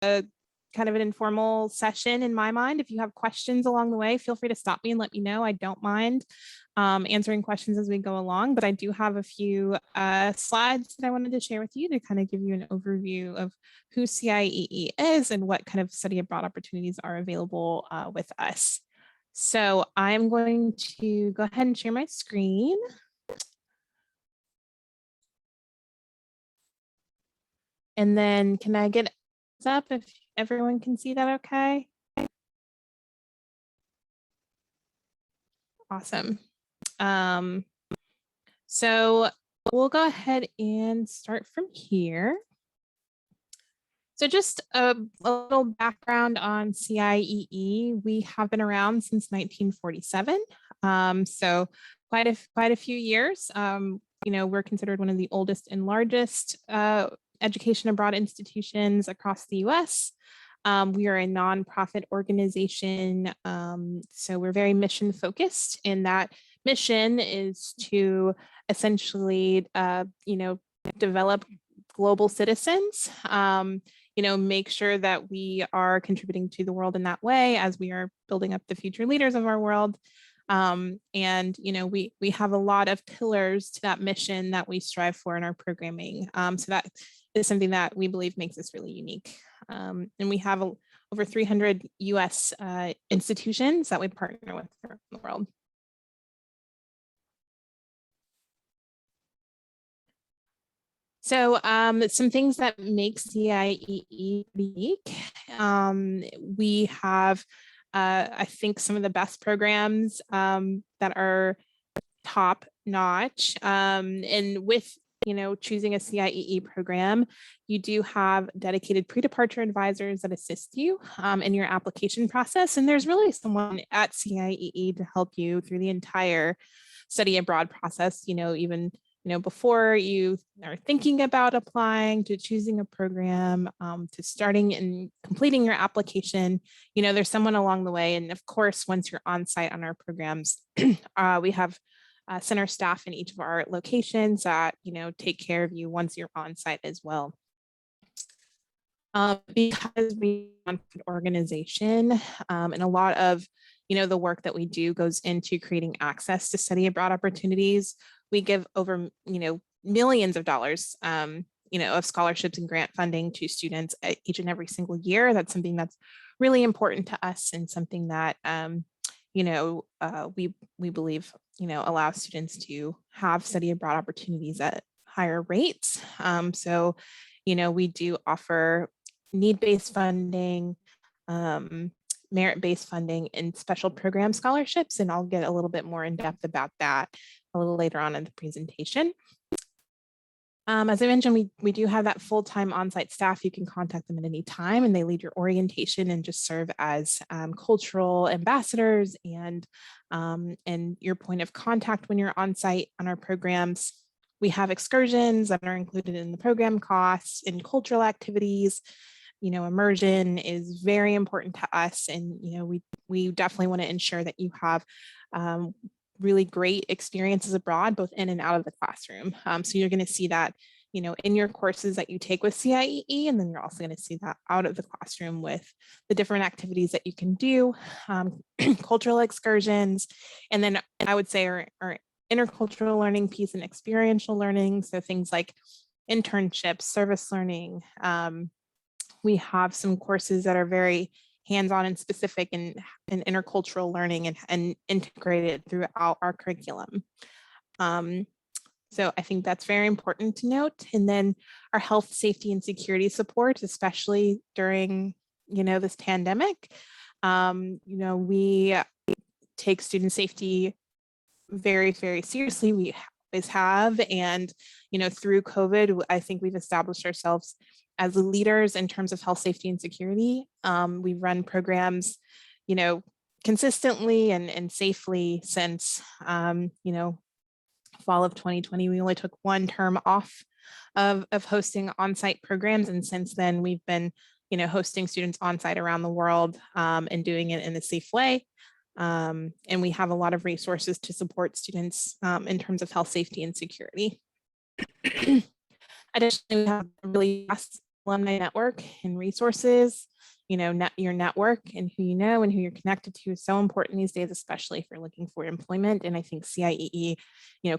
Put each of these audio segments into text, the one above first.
a kind of an informal session in my mind. If you have questions along the way, feel free to stop me and let me know. I don't mind answering questions as we go along, but I do have a few slides that I wanted to share with you to kind of give you an overview of who CIEE is and what kind of study abroad opportunities are available with us. So I'm going to go ahead and share my screen. And then can I get up if everyone can see that okay? Awesome. So we'll go ahead and start from here. So just a little background on CIEE. We have been around since 1947. So quite a few years. You know, we're considered one of the oldest and largest education abroad institutions across the US. We are a nonprofit organization, so we're very mission focused, and that mission is to essentially, you know, develop global citizens, you know, make sure that we are contributing to the world in that way as we are building up the future leaders of our world. And, you know, we have a lot of pillars to that mission that we strive for in our programming. So that is something that we believe makes us really unique. And we have over 300 US institutions that we partner with around the world. So some things that make CIEE unique. We have, I think, some of the best programs that are top notch. And with, you know, choosing a CIEE program, you do have dedicated pre-departure advisors that assist you in your application process. And there's really someone at CIEE to help you through the entire study abroad process, you know, even before you are thinking about applying, to choosing a program, to starting and completing your application. You know, there's someone along the way. And of course, once you're on site on our programs, we have center staff in each of our locations that, you know, take care of you once you're on site as well. Because we are an organization, and a lot of, you know, the work that we do goes into creating access to study abroad opportunities. We give over, you know, millions of dollars, you know, of scholarships and grant funding to students each and every single year. That's something that's really important to us, and something that, you know, we believe, you know, allows students to have study abroad opportunities at higher rates. So, you know, we do offer need-based funding, merit-based funding, and special program scholarships. And I'll get a little bit more in depth about that a little later on in the presentation. As I mentioned, we do have that full-time on-site staff. You can contact them at any time, and they lead your orientation and just serve as cultural ambassadors and your point of contact when you're on site on our programs. We have excursions that are included in the program costs and cultural activities. You know, immersion is very important to us, and, you know, we definitely want to ensure that you have really great experiences abroad, both in and out of the classroom. So you're going to see that, you know, in your courses that you take with CIEE, and then you're also going to see that out of the classroom with the different activities that you can do, cultural excursions, and then I would say our intercultural learning piece and experiential learning. So things like internships, service learning. We have some courses that are very hands-on and specific in intercultural learning and integrated throughout our curriculum. So I think that's very important to note. And then our health, safety, and security support, especially during, you know, this pandemic. You know, we take student safety very, very seriously. We always have. And, you know, through COVID, I think we've established ourselves as leaders in terms of health, safety, and security. We run programs, you know, consistently and safely since, you know, fall of 2020. We only took one term off of hosting on-site programs. And since then, we've been, you know, hosting students on-site around the world and doing it in a safe way. And we have a lot of resources to support students in terms of health, safety, and security. Additionally, we have a really vast alumni network and resources. Your network and who you know and who you're connected to is so important these days, especially if you're looking for employment. And I think CIEE,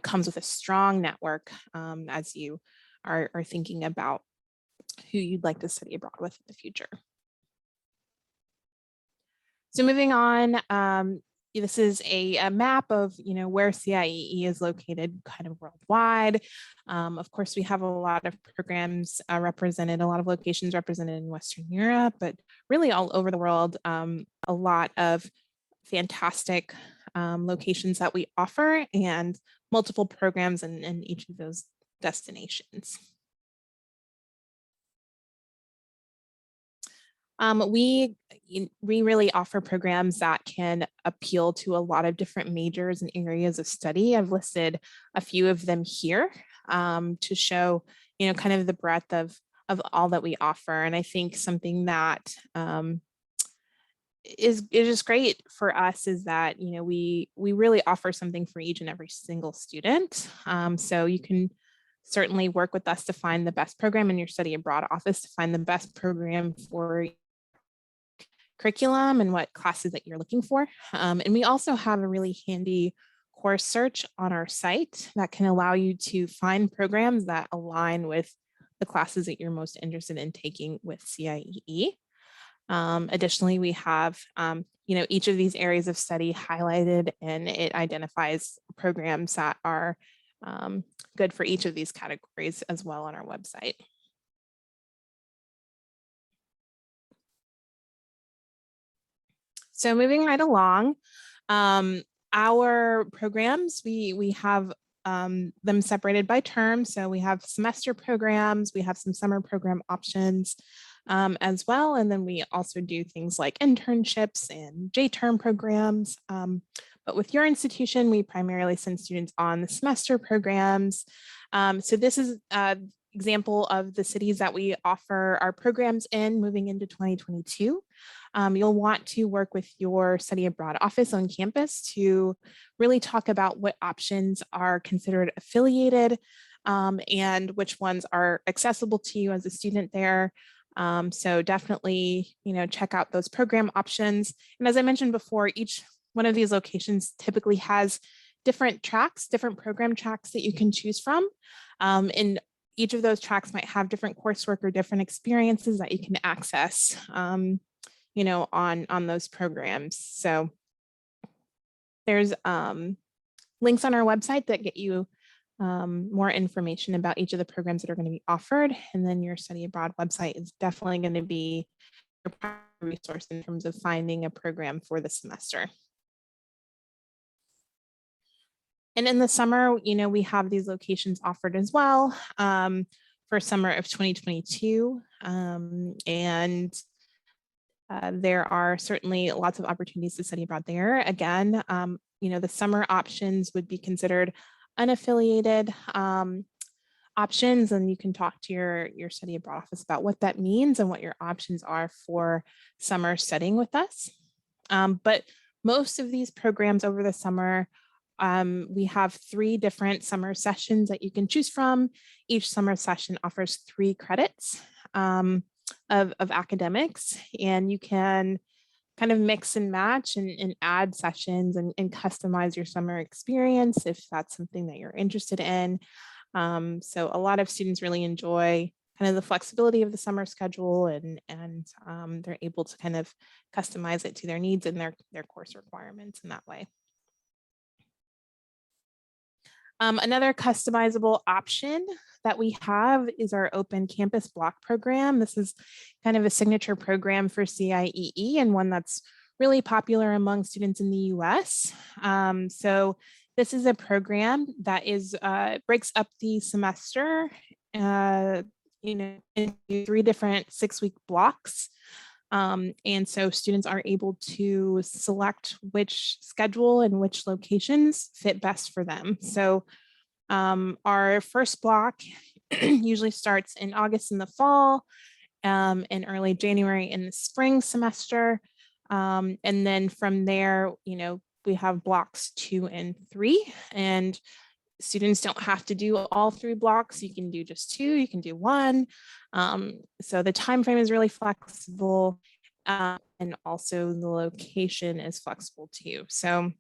comes with a strong network as you are thinking about who you'd like to study abroad with in the future. So moving on, this is a map of where CIEE is located kind of worldwide. Of course, we have a lot of programs represented, a lot of locations represented in Western Europe, but really all over the world, a lot of fantastic locations that we offer and multiple programs in each of those destinations. We really offer programs that can appeal to a lot of different majors and areas of study. I've listed a few of them here to show, kind of the breadth of all that we offer. And I think something that is just great for us is that, we really offer something for each and every single student. So you can certainly work with us to find the best program in your study abroad office, to find the best program for curriculum and what classes that you're looking for. And we also have a really handy course search on our site that can allow you to find programs that align with the classes that you're most interested in taking with CIEE. Additionally, we have each of these areas of study highlighted, and it identifies programs that are good for each of these categories as well on our website. So moving right along, our programs, we have them separated by term. So we have semester programs, we have some summer program options as well. And then we also do things like internships and J-term programs. But with your institution, we primarily send students on the semester programs. So this is an example of the cities that we offer our programs in moving into 2022. You'll want to work with your study abroad office on campus to really talk about what options are considered affiliated and which ones are accessible to you as a student there. So definitely, check out those program options. And as I mentioned before, each one of these locations typically has different tracks, different program tracks that you can choose from. And each of those tracks might have different coursework or different experiences that you can access on those programs. So there's links on our website that get you more information about each of the programs that are going to be offered. And then your study abroad website is definitely going to be your primary resource in terms of finding a program for the semester. And in the summer, we have these locations offered as well for summer of 2022. There are certainly lots of opportunities to study abroad there. Again, the summer options would be considered unaffiliated options, and you can talk to your study abroad office about what that means and what your options are for summer studying with us. But most of these programs over the summer, we have 3 different summer sessions that you can choose from. Each summer session offers 3 credits of academics, and you can kind of mix and match and add sessions and customize your summer experience if that's something that you're interested in. So a lot of students really enjoy kind of the flexibility of the summer schedule, and they're able to kind of customize it to their needs and their course requirements in that way. Another customizable option that we have is our Open Campus Block program. This is kind of a signature program for CIEE and one that's really popular among students in the US. So this is a program that breaks up the semester into 3 different 6-week blocks. And so students are able to select which schedule and which locations fit best for them. So our first block usually starts in August in the fall, and early January in the spring semester. And then from there, we have blocks 2 and 3. And students don't have to do all 3 blocks. You can do just 2, you can do 1. So the time frame is really flexible, and also the location is flexible too. So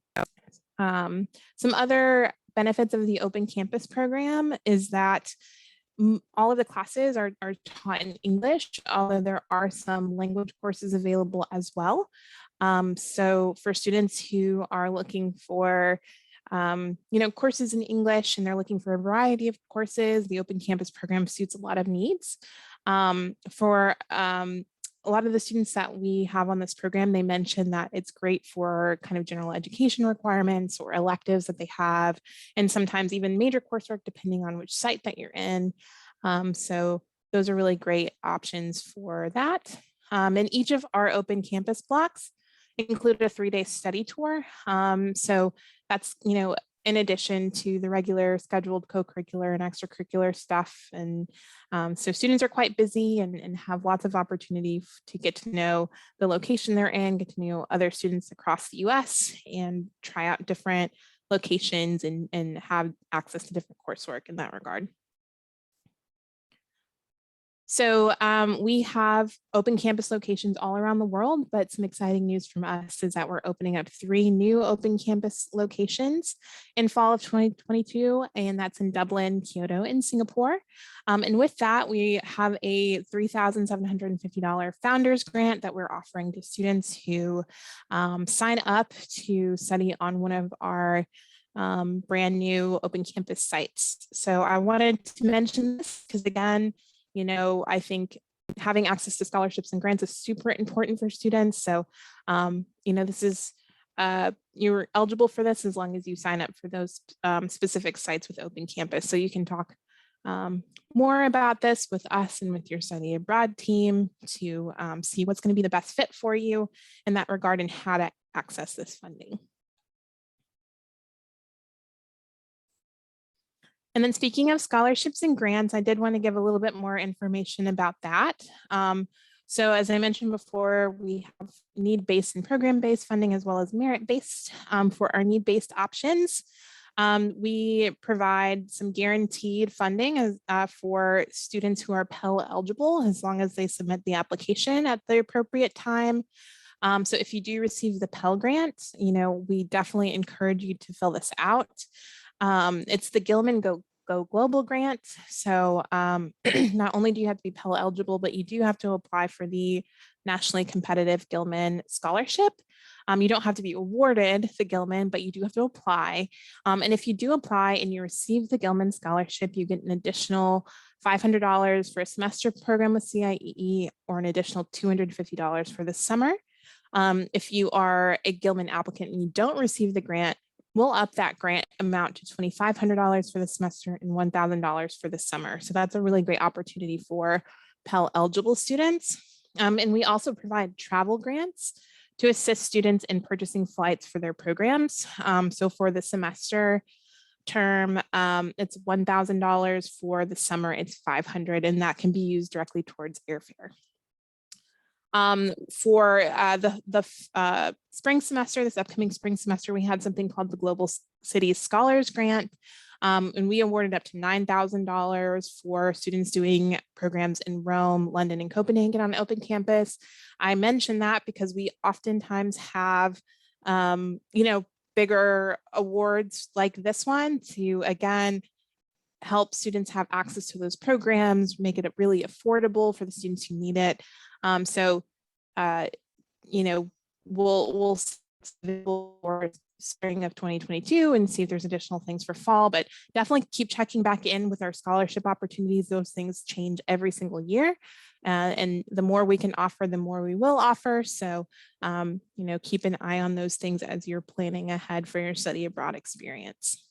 some other benefits of the Open Campus program is that all of the classes are taught in English, although there are some language courses available as well. So for students who are looking for courses in English and they're looking for a variety of courses, the Open Campus program suits a lot of needs. For a lot of the students that we have on this program, they mentioned that it's great for kind of general education requirements or electives that they have, and sometimes even major coursework, depending on which site that you're in. So those are really great options for that. And each of our Open Campus blocks include a 3-day study tour. So that's, in addition to the regular scheduled co-curricular and extracurricular stuff. And so students are quite busy and have lots of opportunity to get to know the location they're in, get to know other students across the US, and try out different locations and have access to different coursework in that regard. So we have Open Campus locations all around the world, but some exciting news from us is that we're opening up 3 new Open Campus locations in fall of 2022, and that's in Dublin, Kyoto, and Singapore. And with that, we have a $3,750 founders grant that we're offering to students who sign up to study on one of our brand new Open Campus sites. So I wanted to mention this because, again, I think having access to scholarships and grants is super important for students. So, this is, you're eligible for this as long as you sign up for those specific sites with Open Campus. So you can talk more about this with us and with your study abroad team to see what's going to be the best fit for you in that regard and how to access this funding. And then speaking of scholarships and grants, I did want to give a little bit more information about that. So as I mentioned before, we have need-based and program-based funding as well as merit-based. For our need-based options, we provide some guaranteed funding for students who are Pell eligible as long as they submit the application at the appropriate time. So if you do receive the Pell Grant, we definitely encourage you to fill this out. It's the Gilman Go Global Grant. So not only do you have to be Pell eligible, but you do have to apply for the nationally competitive Gilman scholarship. You don't have to be awarded the Gilman, but you do have to apply. And if you do apply and you receive the Gilman scholarship, you get an additional $500 for a semester program with CIEE or an additional $250 for the summer. If you are a Gilman applicant and you don't receive the grant, we'll up that grant amount to $2,500 for the semester and $1,000 for the summer. So that's a really great opportunity for Pell eligible students. And we also provide travel grants to assist students in purchasing flights for their programs. So for the semester term, it's $1,000. For the summer, it's $500, and that can be used directly towards airfare. For the spring semester, this upcoming spring semester, we had something called the Global Cities Scholars Grant, and we awarded up to $9,000 for students doing programs in Rome, London, and Copenhagen on Open Campus. I mention that because we oftentimes have, bigger awards like this one to, again, help students have access to those programs, make it really affordable for the students who need it. We'll for spring of 2022 and see if there's additional things for fall, but definitely keep checking back in with our scholarship opportunities. Those things change every single year. And the more we can offer, the more we will offer. So, keep an eye on those things as you're planning ahead for your study abroad experience.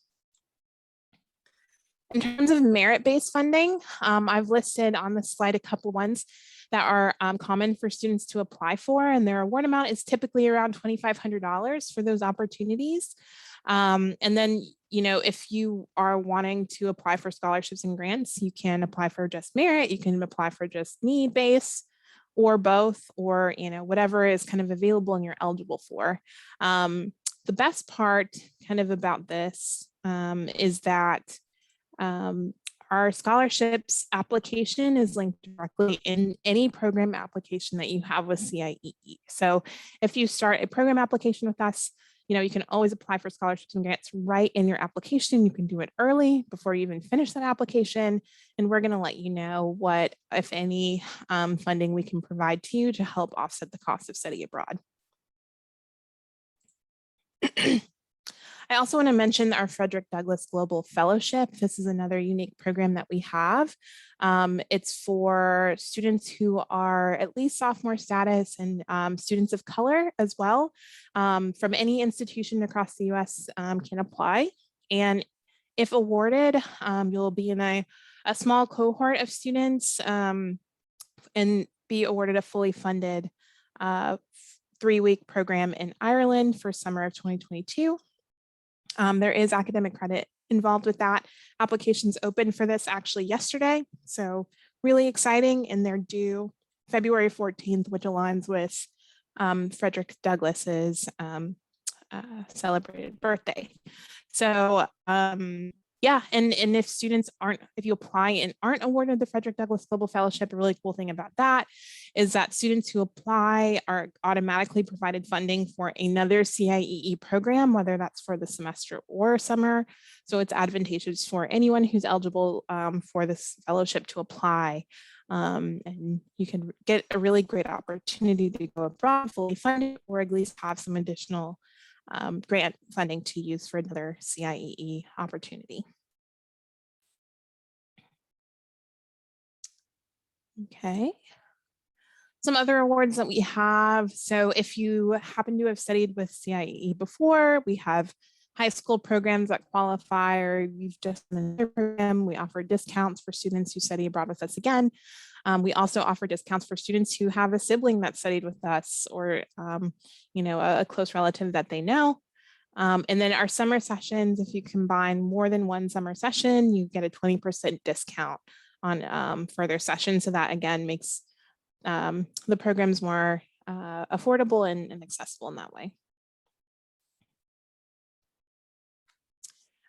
In terms of merit-based funding, I've listed on the slide a couple ones that are common for students to apply for, and their award amount is typically around $2,500 for those opportunities. And then, if you are wanting to apply for scholarships and grants, you can apply for just merit, you can apply for just need-based, or both, or whatever is kind of available and you're eligible for. The best part kind of about this is that our scholarships application is linked directly in any program application that you have with CIEE. So if you start a program application with us, you can always apply for scholarships and grants right in your application. You can do it early before you even finish that application. And we're going to let you know what, if any, funding we can provide to you to help offset the cost of study abroad. I also want to mention our Frederick Douglass Global Fellowship. This is another unique program that we have. It's for students who are at least sophomore status and students of color as well, from any institution across the US can apply. And if awarded, you'll be in a small cohort of students and be awarded a fully funded 3-week program in Ireland for summer of 2022. There is academic credit involved with that. Applications open for this actually yesterday. So really exciting, and they're due February 14th, which aligns with Frederick Douglass's celebrated birthday. So yeah, and if you apply and aren't awarded the Frederick Douglass Global Fellowship, a really cool thing about that is that students who apply are automatically provided funding for another CIEE program, whether that's for the semester or summer. So it's advantageous for anyone who's eligible for this fellowship to apply. And you can get a really great opportunity to go abroad fully funded, or at least have some additional grant funding to use for another CIEE opportunity. Okay. Some other awards that we have. So if you happen to have studied with CIEE before, we have high school programs that qualify, or you've just done another program. We offer discounts for students who study abroad with us again. We also offer discounts for students who have a sibling that studied with us, or a close relative that they know. And then our summer sessions, if you combine more than one summer session, you get a 20% discount on further sessions. So that again makes the programs more affordable and accessible in that way.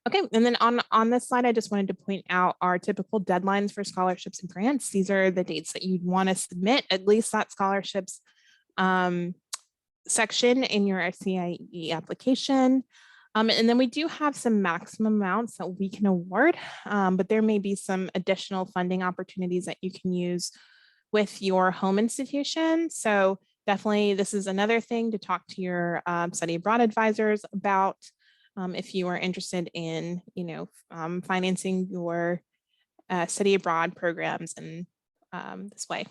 Okay, and then on this slide, I just wanted to point out our typical deadlines for scholarships and grants. These are the dates that you'd want to submit at least that scholarships section in your CIEE application. And then we do have some maximum amounts that we can award, but there may be some additional funding opportunities that you can use with your home institution. So definitely this is another thing to talk to your study abroad advisors about if you are interested in, financing your study abroad programs in this way.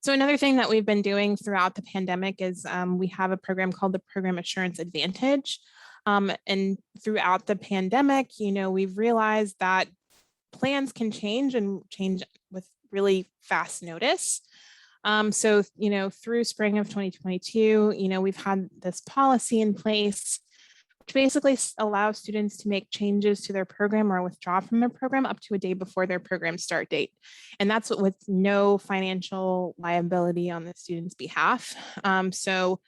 So another thing that we've been doing throughout the pandemic is we have a program called the Program Assurance Advantage. And throughout the pandemic, we've realized that plans can change and change with really fast notice. So, through spring of 2022, we've had this policy in place, which basically allows students to make changes to their program or withdraw from their program up to a day before their program start date. And that's with no financial liability on the student's behalf. So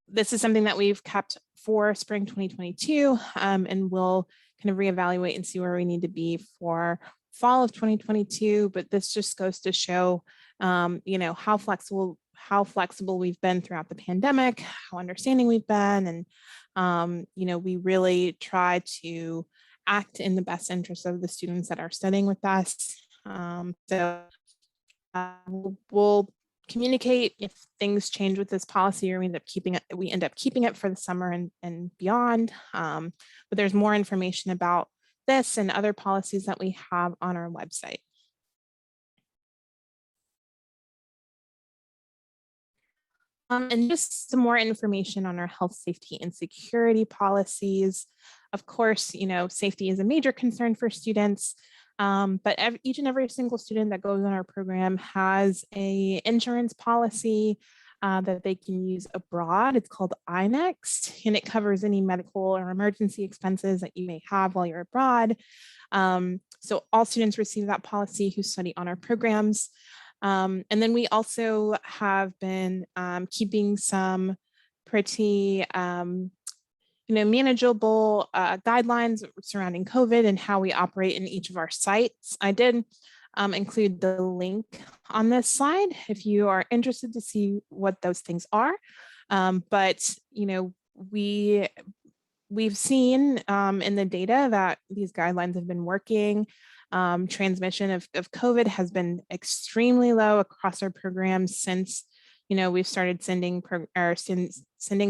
this is something that we've kept for spring 2022, and we'll kind of reevaluate and see where we need to be for fall of 2022. But this just goes to show, how flexible we've been throughout the pandemic, how understanding we've been, and we really try to act in the best interest of the students that are studying with us. We'll communicate if things change with this policy, or we end up keeping it for the summer and beyond. But there's more information about this and other policies that we have on our website. And just some more information on our health, safety, and security policies. Of course, safety is a major concern for students, but each and every single student that goes on our program has an insurance policy that they can use abroad. It's called iNext, and it covers any medical or emergency expenses that you may have while you're abroad. So all students receive that policy who study on our programs. And then we also have been keeping some pretty manageable guidelines surrounding COVID and how we operate in each of our sites. I did include the link on this slide if you are interested to see what those things are. But we've seen in the data that these guidelines have been working. Transmission of COVID has been extremely low across our programs since we've started sending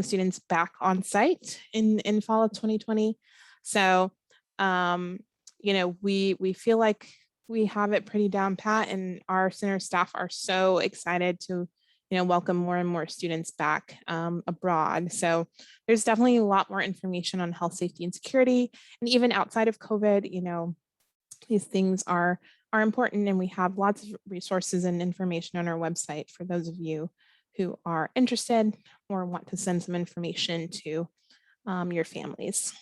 students back on site in fall of 2020. So we feel like we have it pretty down pat, and our center staff are so excited to welcome more and more students back abroad. So there's definitely a lot more information on health, safety, and security. And even outside of COVID, these things are important, and we have lots of resources and information on our website for those of you who are interested or want to send some information to your families.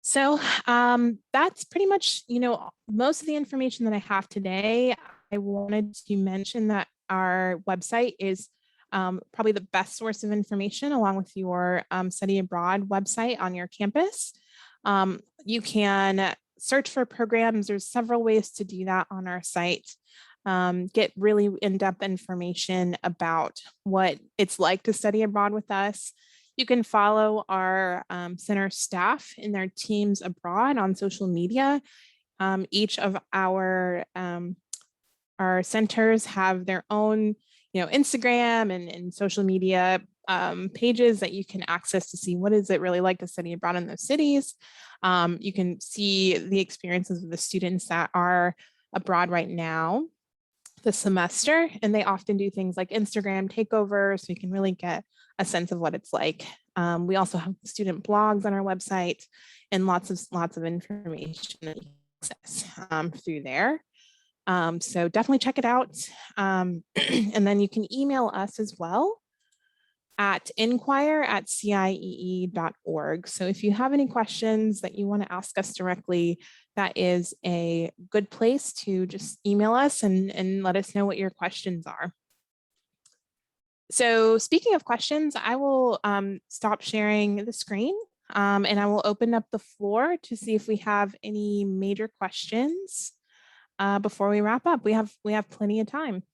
So that's pretty much, most of the information that I have today. I wanted to mention that our website is probably the best source of information, along with your study abroad website on your campus. You can search for programs. There's several ways to do that on our site. Get really in-depth information about what it's like to study abroad with us. You can follow our center staff in their teams abroad on social media. Each of our centers have their own, Instagram and social media pages that you can access to see what is it really like to study abroad in those cities. You can see the experiences of the students that are abroad right now this semester, and they often do things like Instagram takeovers, so you can really get a sense of what it's like. We also have student blogs on our website and lots of information that you can access through there. So definitely check it out. And then you can email us as well at inquire@ciee.org. So if you have any questions that you want to ask us directly, that is a good place to just email us and let us know what your questions are. So speaking of questions, I will stop sharing the screen and I will open up the floor to see if we have any major questions before we wrap up. We have plenty of time.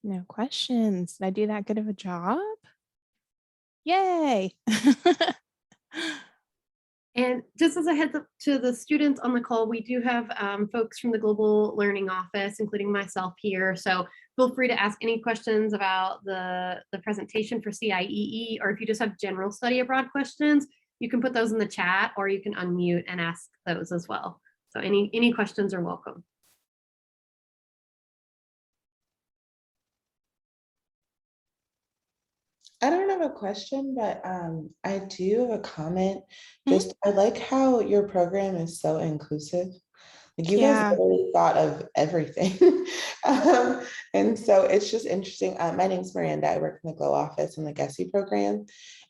No questions. Did I do that good of a job? Yay. And just as a heads up to the students on the call, we do have folks from the Global Learning Office, including myself here. So feel free to ask any questions about the presentation for CIEE, or if you just have general study abroad questions, you can put those in the chat, or you can unmute and ask those as well. So any questions are welcome. I don't have a question, but I do have a comment. Just I like how your program is so inclusive. Like you guys really thought of everything. And so it's just interesting. My name's Miranda. I work in the GLOW office in the GESE program.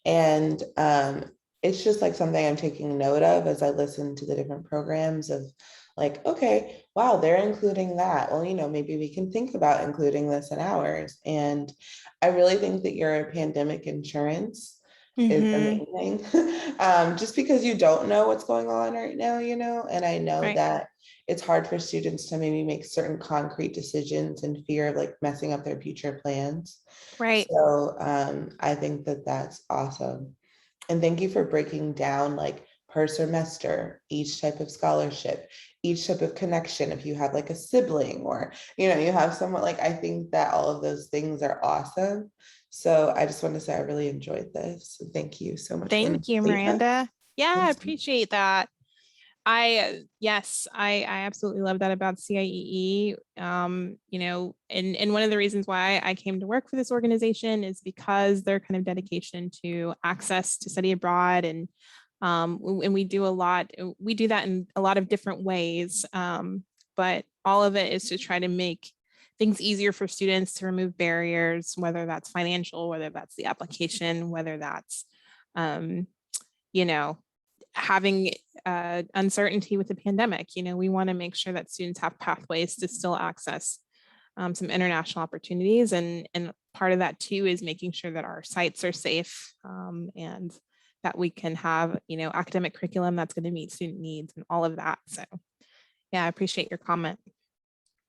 And it's just like something I'm taking note of as I listen to the different programs of like, okay, wow, they're including that. Well, maybe we can think about including this in ours. And I really think that your pandemic insurance is amazing. Just because you don't know what's going on right now, and I know that it's hard for students to maybe make certain concrete decisions in fear of like messing up their future plans. Right. So I think that that's awesome. And thank you for breaking down like per semester, each type of scholarship, each type of connection. If you have like a sibling or, you have someone like, I think that all of those things are awesome. So I just want to say I really enjoyed this. Thank you so much. Thank you, Miranda. Yeah, I appreciate that. Yes, I absolutely love that about CIEE. And one of the reasons why I came to work for this organization is because their kind of dedication to access to study abroad, and we do that in a lot of different ways. But all of it is to try to make things easier for students, to remove barriers, whether that's financial, whether that's the application, whether that's, you know, having uncertainty with the pandemic. You know, we want to make sure that students have pathways to still access some international opportunities. And part of that too is making sure that our sites are safe, and that we can have, you know, academic curriculum that's going to meet student needs and all of that. So yeah, I appreciate your comment.